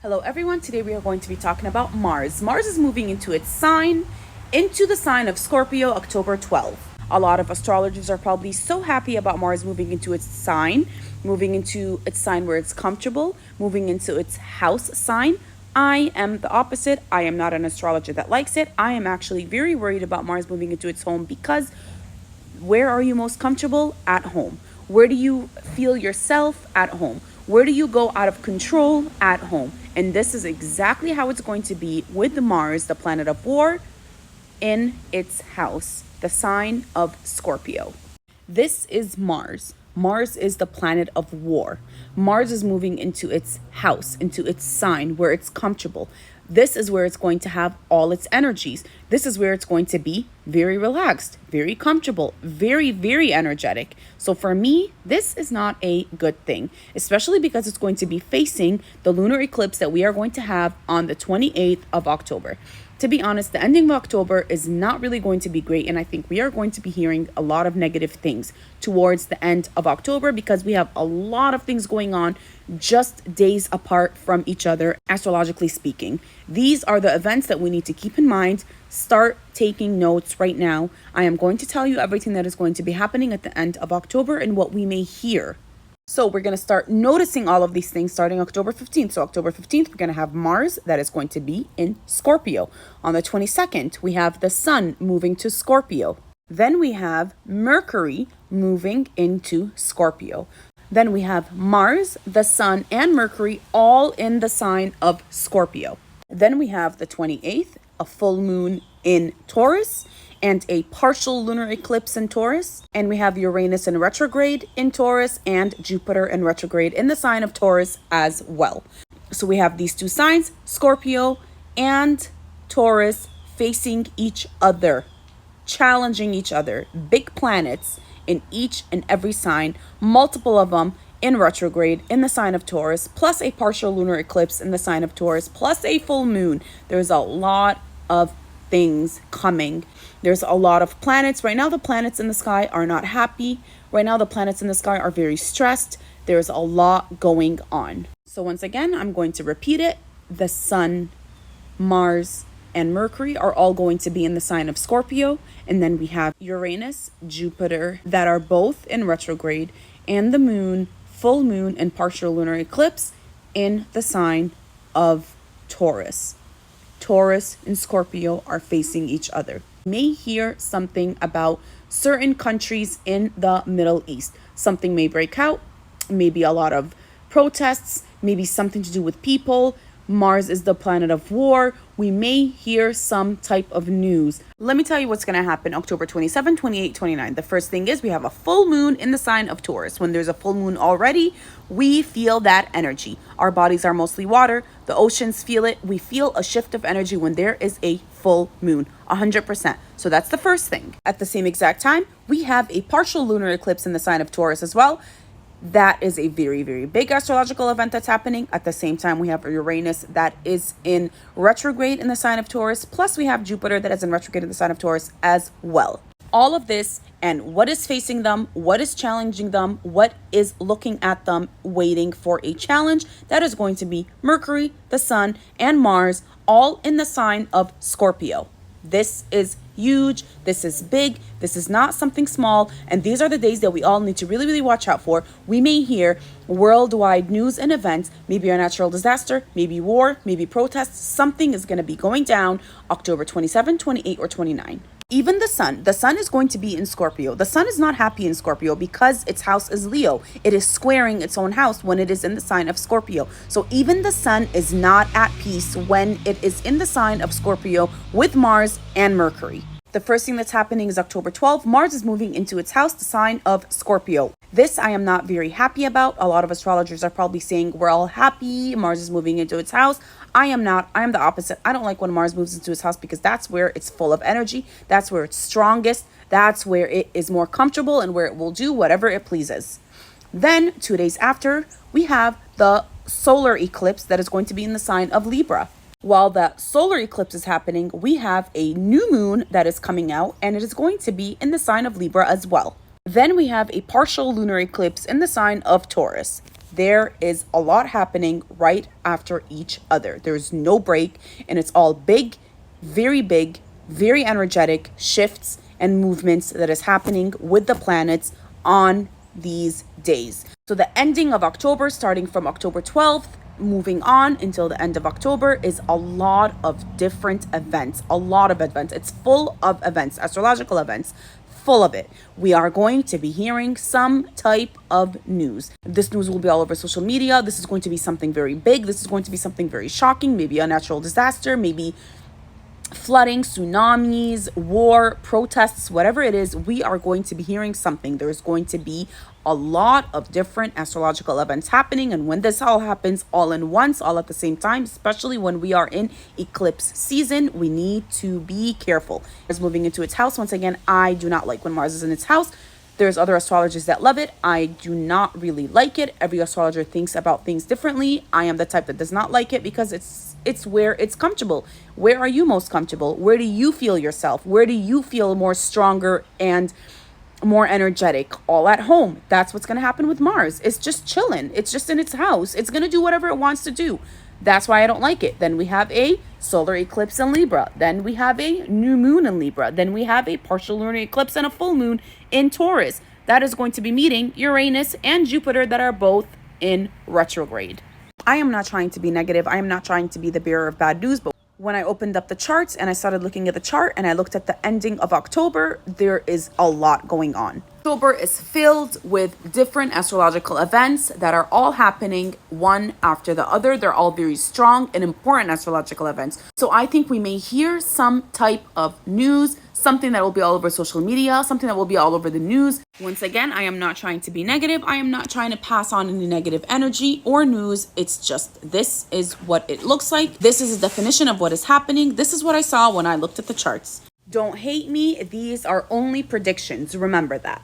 Hello everyone, today we are going to be talking about Mars. Mars is moving into the sign of Scorpio, October 12th. A lot of astrologers are probably so happy about Mars moving into its sign where it's comfortable, moving into its house sign. I am the opposite. I am not an astrologer that likes it. I am actually very worried about Mars moving into its home because where are you most comfortable? At home. Where do you feel yourself? At home. Where do you go out of control? At home. And this is exactly how it's going to be with Mars, the planet of war, in its house, the sign of Scorpio. This is Mars. Mars is the planet of war. Mars is moving into its house, into its sign where it's comfortable. This is where it's going to have all its energies. This is where it's going to be very relaxed, very comfortable, very, very energetic. So for me, this is not a good thing, especially because it's going to be facing the lunar eclipse that we are going to have on the 28th of October. To be honest, the ending of October is not really going to be great, and I think we are going to be hearing a lot of negative things towards the end of October because we have a lot of things going on just days apart from each other, astrologically speaking. These are the events that we need to keep in mind. Start taking notes right now. I am going to tell you everything that is going to be happening at the end of October and what we may hear. So we're going to start noticing all of these things starting October 15th. So October 15th, we're going to have Mars that is going to be in Scorpio. On the 22nd, we have the Sun moving to Scorpio. Then we have Mercury moving into Scorpio. Then we have Mars, the Sun, and Mercury all in the sign of Scorpio. Then we have the 28th, a full moon in Taurus, and a partial lunar eclipse in Taurus. And we have Uranus in retrograde in Taurus and Jupiter in retrograde in the sign of Taurus as well. So we have these two signs, Scorpio and Taurus, facing each other, challenging each other. Big planets in each and every sign, multiple of them in retrograde in the sign of Taurus, plus a partial lunar eclipse in the sign of Taurus, plus a full moon. There's a lot of things coming. There's a lot of planets. Right now, the planets in the sky are not happy. Right now, the planets in the sky are very stressed. There's a lot going on. So once again, I'm going to repeat it. The Sun, Mars, and Mercury are all going to be in the sign of Scorpio. And then we have Uranus, Jupiter, that are both in retrograde, and the moon, full moon, and partial lunar eclipse in the sign of Taurus. Taurus and Scorpio are facing each other. You may hear something about certain countries in the Middle East. Something may break out, maybe a lot of protests, maybe something to do with people. Mars is the planet of war. We may hear some type of news. Let me tell you what's going to happen October 27, 28, 29. The first thing is we have a full moon in the sign of Taurus. When there's a full moon already, we feel that energy. Our bodies are mostly water. The oceans feel it. We feel a shift of energy when there is a full moon, 100%. So that's the first thing. At the same exact time, we have a partial lunar eclipse in the sign of Taurus as well. That is a very, very big astrological event that's happening. At the same time, we have Uranus that is in retrograde in the sign of Taurus. Plus, we have Jupiter that is in retrograde in the sign of Taurus as well. All of this and what is facing them, what is challenging them, what is looking at them, waiting for a challenge, that is going to be Mercury, the Sun, and Mars, all in the sign of Scorpio. This is huge. This is big. This is not something small. And these are the days that we all need to really, really watch out for. We may hear worldwide news and events, maybe a natural disaster, maybe war, maybe protests. Something is going to be going down October 27, 28, or 29. Even the sun is going to be in Scorpio. The sun is not happy in Scorpio because its house is Leo. It is squaring its own house when it is in the sign of Scorpio. So even the sun is not at peace when it is in the sign of Scorpio with Mars and Mercury. The first thing that's happening is October 12th. Mars is moving into its house, the sign of Scorpio. This I am not very happy about. A lot of astrologers are probably saying we're all happy. Mars is moving into its house. I am not. I am the opposite. I don't like when Mars moves into its house because that's where it's full of energy. That's where it's strongest. That's where it is more comfortable and where it will do whatever it pleases. Then 2 days after, we have the solar eclipse that is going to be in the sign of Libra. While the solar eclipse is happening, we have a new moon that is coming out, and it is going to be in the sign of Libra as well. Then we have a partial lunar eclipse in the sign of Taurus. There is a lot happening right after each other. There's no break, and it's all big, very energetic shifts and movements that is happening with the planets on these days. So the ending of October, starting from October 12th, moving on until the end of October, is a lot of different events. A lot of events. It's full of events, astrological events, full of it. We are going to be hearing some type of news. This news will be all over social media. This is going to be something very big. This is going to be something very shocking, maybe a natural disaster, maybe flooding, tsunamis, war, protests, whatever it is. We are going to be hearing something. There's going to be a lot of different astrological events happening. And when this all happens all in once, all at the same time, especially when we are in eclipse season, we need to be careful. Mars moving into its house. Once again, I do not like when Mars is in its house. There's other astrologers that love it. I do not really like it. Every astrologer thinks about things differently. I am the type that does not like it because it's where it's comfortable. Where are you most comfortable? Where do you feel yourself? Where do you feel more stronger and more energetic? All at home. That's what's going to happen with Mars. It's just chilling. It's just in its house. It's going to do whatever it wants to do. That's why I don't like it. Then we have a solar eclipse in Libra. Then we have a new moon in Libra. Then we have a partial lunar eclipse and a full moon in Taurus. That is going to be meeting Uranus and Jupiter that are both in retrograde. I am not trying to be negative. I am not trying to be the bearer of bad news, but when I opened up the charts and I started looking at the chart and I looked at the ending of October, there is a lot going on. October is filled with different astrological events that are all happening one after the other. They're all very strong and important astrological events. So I think we may hear some type of news, something that will be all over social media, something that will be all over the news. Once again, I am not trying to be negative. I am not trying to pass on any negative energy or news. It's just, this is what it looks like. This is a definition of what is happening. This is what I saw when I looked at the charts. Don't hate me. These are only predictions. Remember that.